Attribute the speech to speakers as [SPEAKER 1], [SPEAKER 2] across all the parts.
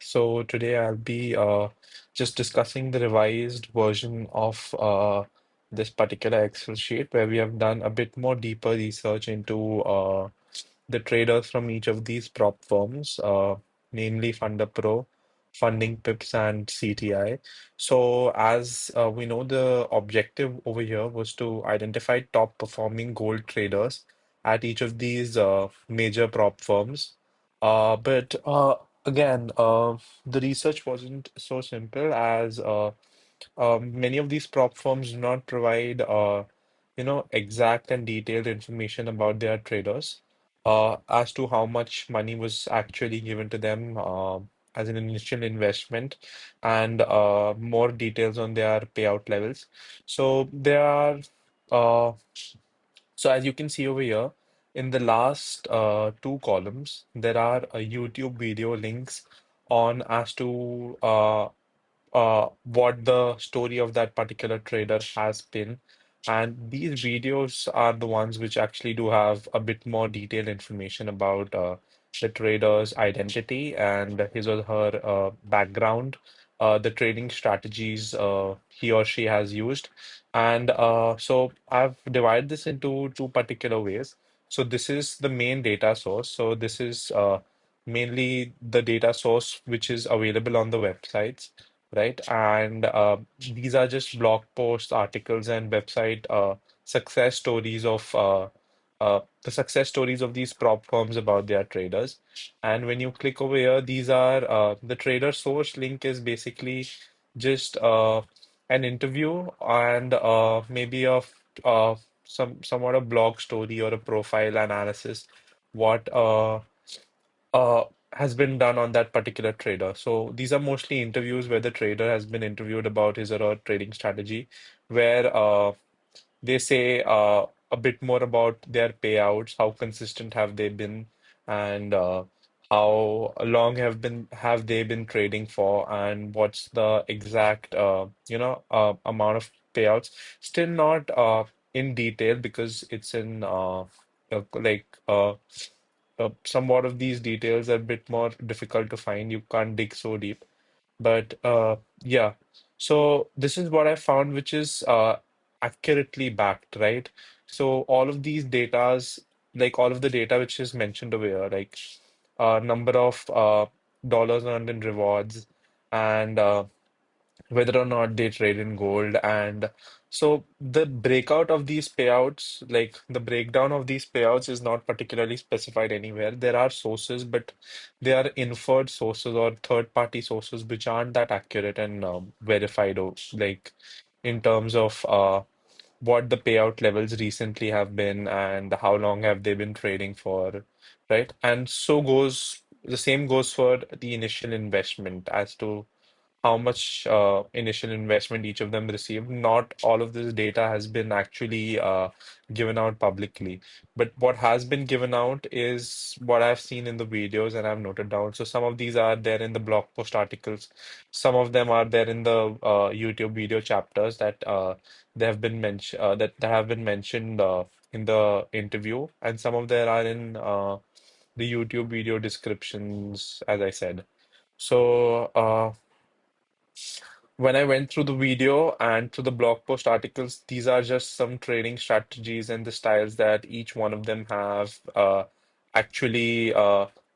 [SPEAKER 1] So today I'll be just discussing the revised version of this particular Excel sheet where we have done a bit more deeper research into the traders from each of these prop firms, namely FunderPro, Funding Pips, and CTI. So as we know, the objective over here was to identify top performing gold traders at each of these major prop firms. But again, the research wasn't so simple as many of these prop firms do not provide exact and detailed information about their traders as to how much money was actually given to them as an initial investment and more details on their payout levels. So there are uh, so as you can see over here, in the last two columns, there are YouTube video links on as to what the story of that particular trader has been. And these videos are the ones which actually do have a bit more detailed information about the trader's identity and his or her background, the trading strategies he or she has used. And so I've divided this into two particular ways. So this is the main data source. So this is mainly the data source which is available on the websites, right? And these are just blog posts, articles, and website success stories of the success stories of these prop firms about their traders. And when you click over here, these are the trader source link is basically just an interview and maybe somewhat a blog story or a profile analysis. What uh, has been done on that particular trader. So these are mostly interviews where the trader has been interviewed about his or her trading strategy, where they say a bit more about their payouts, how consistent have they been, and how long have they been trading for, and what's the exact amount of payouts. Still not in detail because it's in like somewhat of these details are a bit more difficult to find. You can't dig so deep. But yeah, so this is what I found, which is accurately backed, right? So all of these datas, like all of the data which is mentioned over here, like number of dollars earned in rewards and whether or not they trade in gold. And so the breakout of these payouts, like the breakdown of these payouts, is not particularly specified anywhere. There are sources, but they are inferred sources or third-party sources which aren't that accurate and verified, like in terms of what the payout levels recently have been and how long have they been trading for, right? And the same goes for the initial investment as to how much initial investment each of them received. Not all of this data has been actually given out publicly, but what has been given out is what I've seen in the videos and I've noted down. So some of these are there in the blog post articles, some of them are there in the YouTube video chapters that have been mentioned in the interview, and some of them are in the YouTube video descriptions, as I said. So, when I went through the video and through the blog post articles, these are just some trading strategies and the styles that each one of them have actually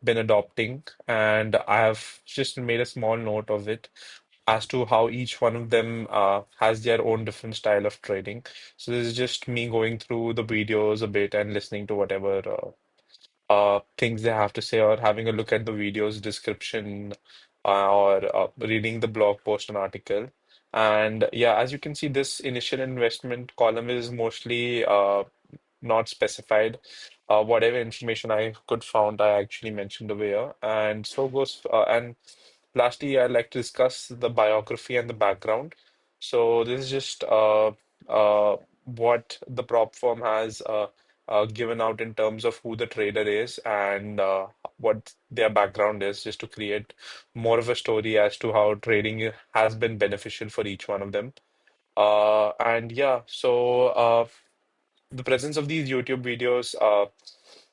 [SPEAKER 1] been adopting. And I have just made a small note of it as to how each one of them has their own different style of trading. So this is just me going through the videos a bit and listening to whatever things they have to say, or having a look at the video's description, or reading the blog post and article. And yeah, as you can see, this initial investment column is mostly not specified. Whatever information I could found, I actually mentioned over here. And lastly, I'd like to discuss the biography and the background. So this is just what the prop firm has given out in terms of who the trader is and what their background is, just to create more of a story as to how trading has been beneficial for each one of them. And yeah, so the presence of these YouTube videos.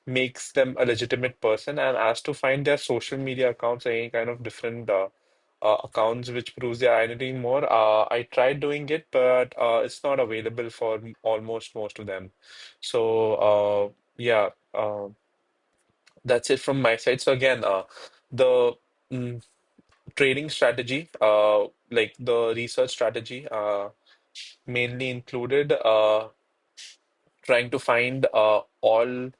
[SPEAKER 1] makes them a legitimate person. And as to find their social media accounts, any kind of different accounts which proves their identity more, I tried doing it, but it's not available for almost most of them. So yeah, that's it from my side. So again, the mm, trading strategy, like the research strategy, mainly included trying to find all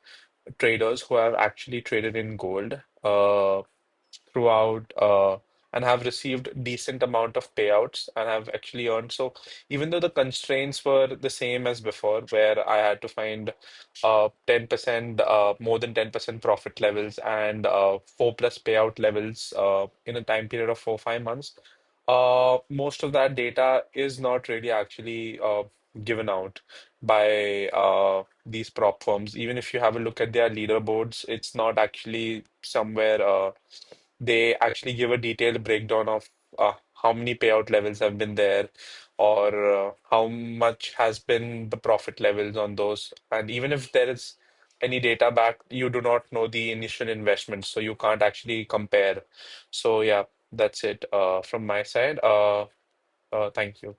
[SPEAKER 1] traders who have actually traded in gold throughout and have received decent amount of payouts and have actually earned. So even though the constraints were the same as before, where I had to find 10% more than 10% profit levels and 4 plus payout levels in a time period of 4 5 months, most of that data is not really actually given out by these prop firms. Even if you have a look at their leaderboards, it's not actually somewhere they actually give a detailed breakdown of how many payout levels have been there or how much has been the profit levels on those. And even if there is any data back, you do not know the initial investment, so you can't actually compare. So yeah, that's it from my side. Thank you.